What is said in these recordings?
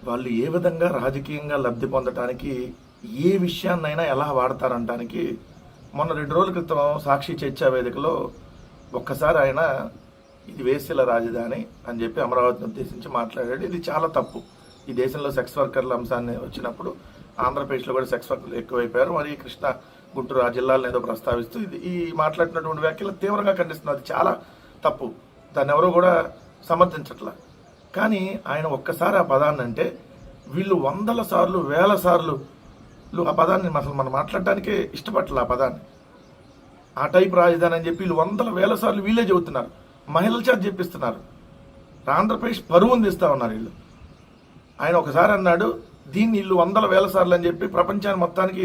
వాళ్ళు ఏ విధంగా రాజకీయంగా లబ్ధి పొందటానికి ఏ విషయాన్నైనా ఎలా వాడతారంటానికి మొన్న 2 రోజుల క్రితం సాక్షి చర్చా వేదికలో ఒక్కసారి ఆయన ఇది వేశ్యల రాజధాని అని చెప్పి అమరావతిని ఉద్దేశించి మాట్లాడాడు. ఇది చాలా తప్పు. ఈ దేశంలో సెక్స్ వర్కర్ల అంశాన్ని వచ్చినప్పుడు ఆంధ్రప్రదేశ్లో కూడా సెక్స్ వర్కర్లు ఎక్కువైపోయారు. మరి కృష్ణా గుంటూరు ఆ జిల్లాలను ఏదో ప్రస్తావిస్తూ ఈ మాట్లాడినటువంటి వ్యాఖ్యలు తీవ్రంగా ఖండిస్తున్నారు. అది చాలా తప్పు. దాన్ని ఎవరో కూడా సమర్థించట్లా. కానీ ఆయన ఒక్కసారి ఆ పదాన్ని అంటే వీళ్ళు 100 సార్లు 1000 సార్లు ఆ పదాన్ని అసలు మనం మాట్లాడటానికే ఇష్టపడలే. ఆ పదాన్ని ఆ టైప్ రాజధాని అని చెప్పి వీళ్ళు 100 1000 సార్లు వీళ్ళే చెబుతున్నారు. మహిళల చేత చెప్పిస్తున్నారు. ఆంధ్రప్రదేశ్ పరువుని తీస్తా ఉన్నారు వీళ్ళు. ఆయన ఒకసారి అన్నాడు దీన్ని వీళ్ళు 100 1000 సార్లు అని చెప్పి ప్రపంచాన్ని మొత్తానికి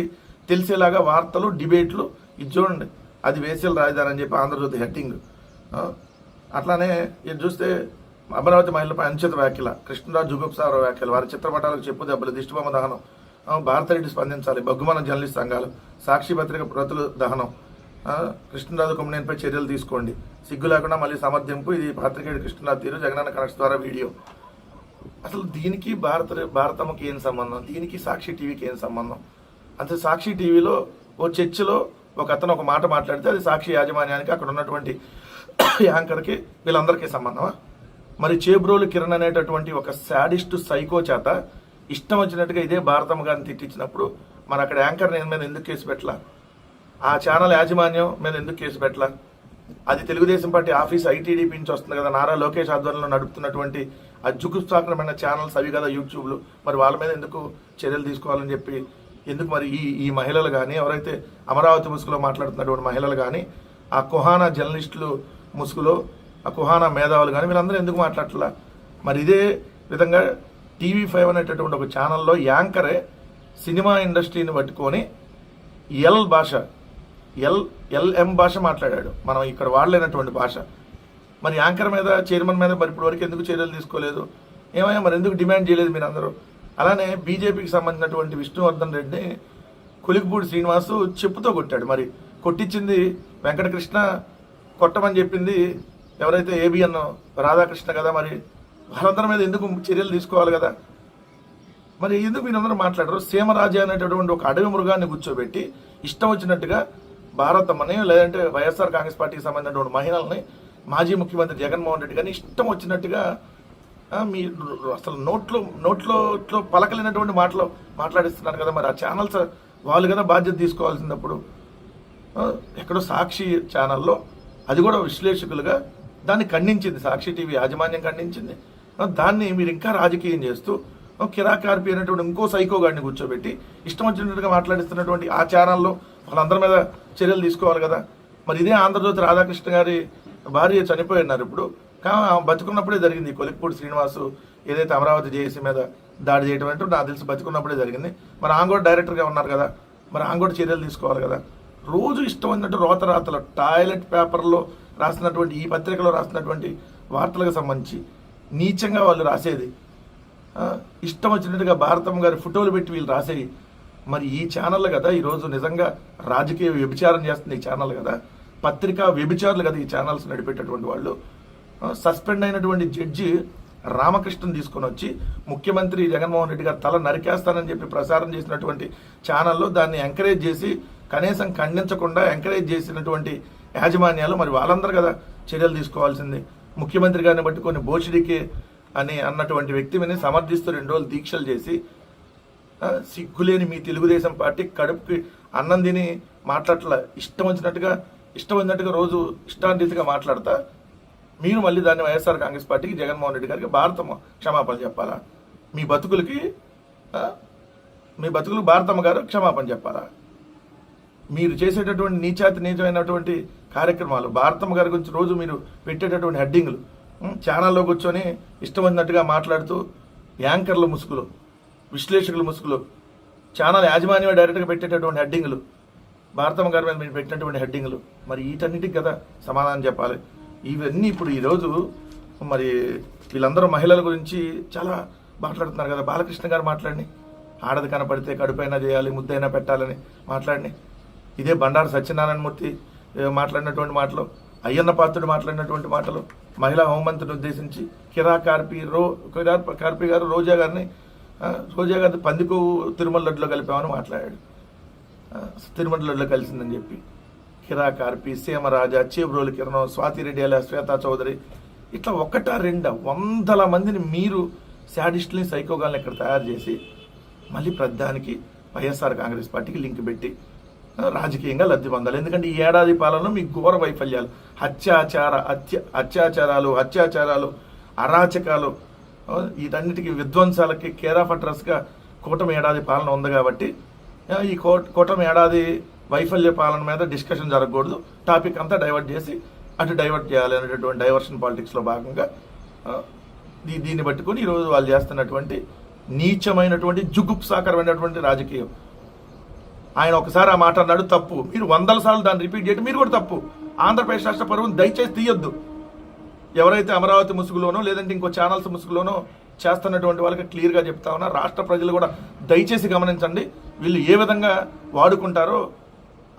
తెలిసేలాగా వార్తలు డిబేట్లు ఇది చూడండి. అది వేశ్యల రాజధాని అని చెప్పి ఆంధ్రజ్యోతి హెడ్డింగ్. అట్లానే ఇది చూస్తే అమరావతి మహిళలపై అనుచిత వ్యాఖ్యల, కృష్ణరాజు జుగుప్సారావు వ్యాఖ్యలు, వారి చిత్రపటాలకు చెప్పు దెబ్బలు, దిష్టిబొమ్మ దహనం, భారతరెడ్డి స్పందించాలి, బగ్గుమన జర్నలిస్ట్ సంఘాలు, సాక్షి పత్రిక ప్రతుల దహనం, కృష్ణరాజు కొమ్మినేనిపై చర్యలు తీసుకోండి, సిగ్గు లేకుండా మళ్ళీ సమర్థింపు, ఇది పాత్రికేయుడు కృష్ణరాజు తీరు, జగనన్న కనెక్ట్స్ ద్వారా వీడియో. అసలు దీనికి భారతమ్మకి ఏం సంబంధం, దీనికి సాక్షి టీవీకి ఏం సంబంధం? అంతే సాక్షి టీవీలో ఓ చర్చలో ఒక అతను ఒక మాట మాట్లాడితే అది సాక్షి యాజమాన్యానికి అక్కడ ఉన్నటువంటి యాంకర్కి వీళ్ళందరికీ సంబంధమా? మరి చేబ్రోలు కిరణ్ అనేటటువంటి ఒక శాడిస్ట్ సైకో చేత ఇష్టం వచ్చినట్టుగా ఇదే భారతమ్మ గారిని తిట్టించినప్పుడు మరి అక్కడ యాంకర్ మీద ఎందుకు కేసు పెట్టలా? ఆ ఛానల్ యాజమాన్యం మీద ఎందుకు కేసు పెట్టలా? అది తెలుగుదేశం పార్టీ ఆఫీస్ ఐటీడీపీ నుంచి వస్తుంది కదా, నారా లోకేష్ ఆధ్వర్యంలో నడుపుతున్నటువంటి ఆ జుగుప్సాకరమైన ఛానల్స్ అవి కదా యూట్యూబ్లు. మరి వాళ్ళ మీద ఎందుకు చర్యలు తీసుకోవాలని చెప్పి ఎందుకు మరి ఈ మహిళలు కానీ ఎవరైతే అమరావతి ముసుగులో మాట్లాడుతున్నటువంటి మహిళలు కానీ ఆ కుహానా జర్నలిస్టులు ముసుగులో ఆ కుహానా మేధావులు కానీ వీళ్ళందరూ ఎందుకు మాట్లాడట్లా? మరి ఇదే విధంగా TV5 అనేటటువంటి ఒక ఛానల్లో యాంకరే సినిమా ఇండస్ట్రీని పట్టుకొని ఎల్ఎం భాష మాట్లాడాడు. మనం ఇక్కడ వాడలేనటువంటి భాష. మరి యాంకర్ మీద చైర్మన్ మీద మరి ఇప్పటి వరకు ఎందుకు చర్యలు తీసుకోలేదు? ఏమయ్యా మరి ఎందుకు డిమాండ్ చేయలేదు మీరు అందరూ? అలానే బీజేపీకి సంబంధించినటువంటి విష్ణువర్ధన్ రెడ్డిని కొలికిపూడి శ్రీనివాసు చెప్పుతో కొట్టాడు. మరి కొట్టించింది వెంకటకృష్ణ, కొట్టమని చెప్పింది ఎవరైతే ఏబిఎన్ రాధాకృష్ణ కదా. మరి వాళ్ళందరి మీద ఎందుకు చర్యలు తీసుకోవాలి కదా? మరి ఎందుకు మీరందరూ మాట్లాడరు? సీమరాజు అనేటటువంటి ఒక అడవి మృగాన్ని కూర్చోబెట్టి ఇష్టం వచ్చినట్టుగా భారతమ్మని లేదంటే వైఎస్ఆర్ కాంగ్రెస్ పార్టీకి సంబంధించినటువంటి మహిళల్ని మాజీ ముఖ్యమంత్రి జగన్మోహన్ రెడ్డి గారిని ఇష్టం వచ్చినట్టుగా మీరు అసలు నోట్లో పలకలేనటువంటి మాటలు మాట్లాడిస్తున్నారు కదా. మరి ఆ ఛానల్స్ వాళ్ళు కదా బాధ్యత తీసుకోవాల్సినప్పుడు. ఎక్కడో సాక్షి ఛానల్లో అది కూడా విశ్లేషకులుగా దాన్ని ఖండించింది, సాక్షి టీవీ యాజమాన్యం ఖండించింది. దాన్ని మీరు ఇంకా రాజకీయం చేస్తూ కిరాకార్పి అనేటువంటి ఇంకో సైకో గాడిని కూర్చోబెట్టి ఇష్టం వచ్చినట్టుగా మాట్లాడిస్తున్నటువంటి ఆ ఛానల్లో వాళ్ళందరి మీద చర్యలు తీసుకోవాలి కదా. మరి ఇదే ఆంధ్రజ్యోతి రాధాకృష్ణ గారి భార్య చనిపోయినారు. ఇప్పుడు బతుకున్నప్పుడే జరిగింది. కొలిక్పూడి శ్రీనివాసు ఏదైతే అమరావతి జేఏసీ మీద దాడి చేయడం అంటే నాకు తెలిసి బతుకున్నప్పుడే జరిగింది. మరి ఆమె కూడా డైరెక్టర్గా ఉన్నారు కదా, మరి ఆమె కూడా చర్యలు తీసుకోవాలి కదా. రోజు ఇష్టం వచ్చినట్టు రోతరాతలు టాయిలెట్ పేపర్లో రాసినటువంటి ఈ పత్రికలో రాసినటువంటి వార్తలకు సంబంధించి నీచంగా వాళ్ళు రాసేది, ఇష్టం వచ్చినట్టుగా భారతమ్మ గారి ఫోటోలు పెట్టి వీళ్ళు రాసేవి. మరి ఈ ఛానల్ కదా ఈరోజు నిజంగా రాజకీయ వ్యభిచారం చేస్తుంది. ఈ ఛానల్ కదా పత్రికా వ్యభిచారులు కదా ఈ ఛానల్స్ నడిపేటటువంటి వాళ్ళు. సస్పెండ్ అయినటువంటి జడ్జి రామకృష్ణన్ తీసుకొని వచ్చి ముఖ్యమంత్రి జగన్మోహన్ రెడ్డి గారు తల నరికేస్తానని చెప్పి ప్రసారం చేసినటువంటి ఛానల్లో దాన్ని ఎంకరేజ్ చేసి కనీసం ఖండించకుండా ఎంకరేజ్ చేసినటువంటి యాజమాన్యాలు మరి వాళ్ళందరూ కదా చర్యలు తీసుకోవాల్సింది. ముఖ్యమంత్రి గారిని పట్టుకొని బోషిడికి అని అన్నటువంటి వ్యక్తి మీద సమర్థిస్తూ 2 రోజులు దీక్షలు చేసి సిగ్గులేని మీ తెలుగుదేశం పార్టీ కడుపుకి అన్నం తిని మాట్లాడట్లా, ఇష్టం వచ్చినట్టుగా రోజు ఇష్టాంతిగా మాట్లాడతా మీరు మళ్ళీ దాన్ని వైఎస్ఆర్ కాంగ్రెస్ పార్టీకి జగన్మోహన్ రెడ్డి గారికి భారతమ్మ క్షమాపణ చెప్పాలా? మీ బతుకులకు భారతమ్మ గారు క్షమాపణ చెప్పాలా? మీరు చేసేటటువంటి నీచమైనటువంటి కార్యక్రమాలు, భారతమ్మ గారి గురించి రోజు మీరు పెట్టేటటువంటి హెడ్డింగ్లు, ఛానల్లో కూర్చొని ఇష్టమైనట్టుగా మాట్లాడుతూ యాంకర్ల ముసుగులు, విశ్లేషకుల ముసుగులు, ఛానల్ యాజమాన్యమే డైరెక్ట్గా పెట్టేటటువంటి హెడ్డింగ్లు, భారతమ్మ గారి మీద మీరు పెట్టినటువంటి హెడ్డింగ్లు, మరి వీటన్నిటికి కదా సమాధానం చెప్పాలి. ఇవన్నీ ఇప్పుడు ఈరోజు మరి వీళ్ళందరూ మహిళల గురించి చాలా మాట్లాడుతున్నారు కదా. బాలకృష్ణ గారు మాట్లాడిని ఆడది కనపడితే కడుపైనా చేయాలి, ముద్దైనా పెట్టాలని మాట్లాడిని. ఇదే బండారు సత్యనారాయణమూర్తి మాట్లాడినటువంటి మాటలు, అయ్యన్న పాత్రుడు మాట్లాడినటువంటి మాటలు, మహిళా హోంమంత్రిని ఉద్దేశించి కిరా కార్పి గారు రోజా గారిని రోజా గారి పందికొవ్వు తిరుమల లడ్డులో కలిపామని మాట్లాడాడు. తిరుమల లడ్డులో కలిసిందని చెప్పి కిరాకార్పి, సీమరాజా, చేబ్రోలు కిరణం, స్వాతిరెడ్డి అలా శ్వేతా చౌదరి, ఇట్లా ఒకటా రెండా వందల మందిని మీరు శాడిస్టులని, సైకోగాల్ని ఇక్కడ తయారు చేసి మళ్ళీ ప్రధానికి వైఎస్ఆర్ కాంగ్రెస్ పార్టీకి లింక్ పెట్టి రాజకీయంగా లబ్ధి పొందాలి. ఎందుకంటే ఈ ఏడాది పాలనలో మీ ఘోర వైఫల్యాలు, అత్యాచారాలు, అరాచకాలు, వీటన్నిటికీ విధ్వంసాలకి కేర్ ఆఫ్ అడ్రస్గా కూటమి ఏడాది పాలన ఉంది. కాబట్టి ఈ కూటమి ఏడాది వైఫల్య పాలన మీద డిస్కషన్ జరగకూడదు, టాపిక్ అంతా డైవర్ట్ చేసి అటు డైవర్ట్ చేయాలి అనేటటువంటి డైవర్షన్ పాలిటిక్స్లో భాగంగా దీన్ని పట్టుకొని ఈరోజు వాళ్ళు చేస్తున్నటువంటి నీచమైనటువంటి జుగుప్సాకరమైనటువంటి రాజకీయం. ఆయన ఒకసారి ఆ మాట అన్నాడు, తప్పు. మీరు 100 సార్లు దాన్ని రిపీట్ చేయడం మీరు కూడా తప్పు. ఆంధ్రప్రదేశ్ రాష్ట్ర పరువును దయచేసి తీయొద్దు. ఎవరైతే అమరావతి ముసుగులోనో లేదంటే ఇంకో ఛానల్స్ ముసుగులోనో చేస్తున్నటువంటి వాళ్ళకి క్లియర్గా చెప్తా ఉన్నా, రాష్ట్ర ప్రజలు కూడా దయచేసి గమనించండి. వీళ్ళు ఏ విధంగా వాడుకుంటారో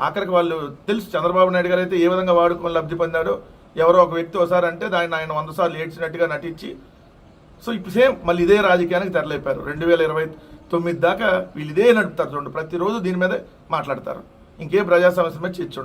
ఆఖరికి వాళ్ళు తెలుసు. చంద్రబాబు నాయుడు గారు అయితే ఏ విధంగా వాడుకొని లబ్ధి పొందాడో, ఎవరో ఒక వ్యక్తి ఒకసారి అంటే దాన్ని ఆయన 100 సార్లు ఏడ్చినట్టుగా నటించి, సో ఇప్పుడు సేమ్ మళ్ళీ ఇదే రాజకీయానికి తెరలేపారు. 2029 దాకా వీళ్ళు ఇదే నడుపుతారు. చూడండి, ప్రతిరోజు దీని మీదే మాట్లాడతారు. ఇంకే ప్రజా సమస్య మీద చర్చ